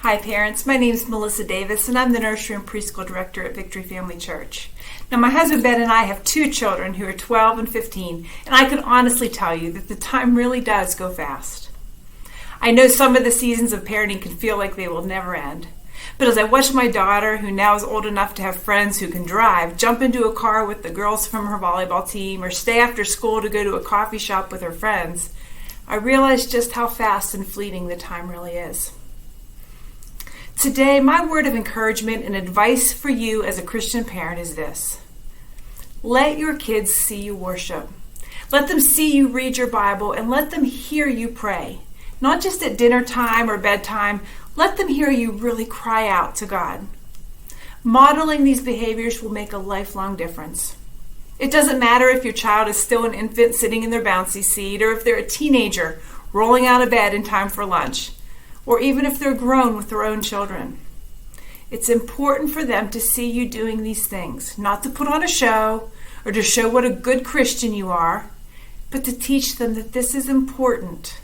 Hi parents, my name is Melissa Davis and I'm the nursery and preschool director at Victory Family Church. Now my husband Ben and I have two children who are 12 and 15, and I can honestly tell you that the time really does go fast. I know some of the seasons of parenting can feel like they will never end, but as I watch my daughter, who now is old enough to have friends who can drive, jump into a car with the girls from her volleyball team or stay after school to go to a coffee shop with her friends, I realize just how fast and fleeting the time really is. Today, my word of encouragement and advice for you as a Christian parent is this. Let your kids see you worship. Let them see you read your Bible and let them hear you pray. Not just at dinner time or bedtime, let them hear you really cry out to God. Modeling these behaviors will make a lifelong difference. It doesn't matter if your child is still an infant sitting in their bouncy seat or if they're a teenager rolling out of bed in time for lunch, or even if they're grown with their own children. It's important for them to see you doing these things, not to put on a show or to show what a good Christian you are, but to teach them that this is important,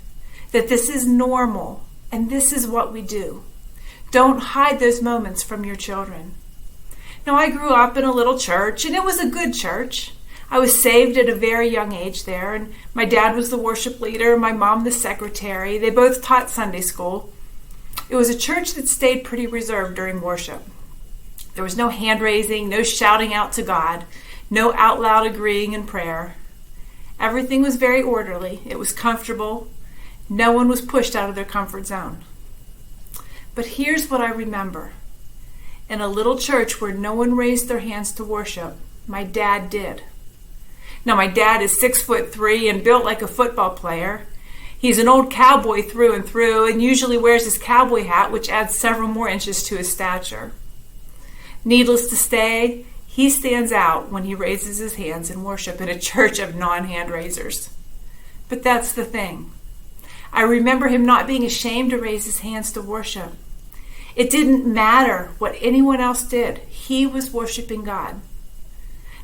that this is normal, and this is what we do. Don't hide those moments from your children. Now, I grew up in a little church, and it was a good church. I was saved at a very young age there, and my dad was the worship leader, my mom the secretary. They both taught Sunday school. It was a church that stayed pretty reserved during worship. There was no hand raising, no shouting out to God, no out loud agreeing in prayer. Everything was very orderly. It was comfortable. No one was pushed out of their comfort zone. But here's what I remember. In a little church where no one raised their hands to worship, my dad did. Now, my dad is 6'3" and built like a football player. He's an old cowboy through and through and usually wears his cowboy hat, which adds several more inches to his stature. Needless to say, he stands out when he raises his hands in worship in a church of non-hand raisers. But that's the thing. I remember him not being ashamed to raise his hands to worship. It didn't matter what anyone else did. He was worshiping God.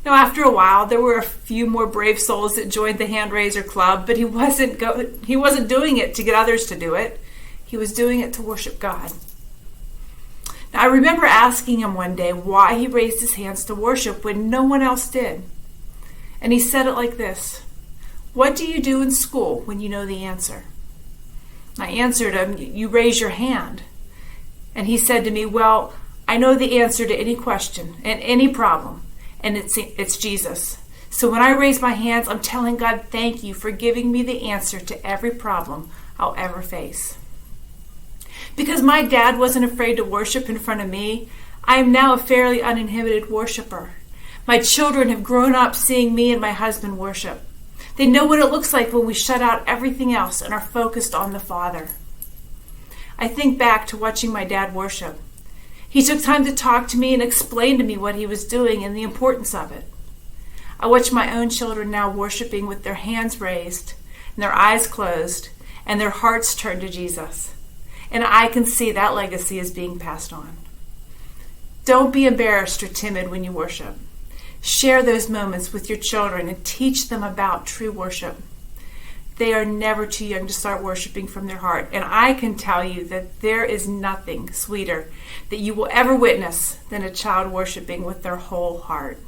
Now, after a while, there were a few more brave souls that joined the hand raiser club, but he wasn't doing it to get others to do it. He was doing it to worship God. Now, I remember asking him one day why he raised his hands to worship when no one else did. And he said it like this: "What do you do in school when you know the answer?" I answered him, "You raise your hand." And he said to me, "Well, I know the answer to any question and any problem. And it's Jesus. So when I raise my hands, I'm telling God, thank you for giving me the answer to every problem I'll ever face." Because my dad wasn't afraid to worship in front of me, I am now a fairly uninhibited worshiper. My children have grown up seeing me and my husband worship. They know what it looks like when we shut out everything else and are focused on the Father. I think back to watching my dad worship. He took time to talk to me and explain to me what he was doing and the importance of it. I watch my own children now worshiping with their hands raised and their eyes closed and their hearts turned to Jesus. And I can see that legacy is being passed on. Don't be embarrassed or timid when you worship. Share those moments with your children and teach them about true worship. They are never too young to start worshiping from their heart. And I can tell you that there is nothing sweeter that you will ever witness than a child worshiping with their whole heart.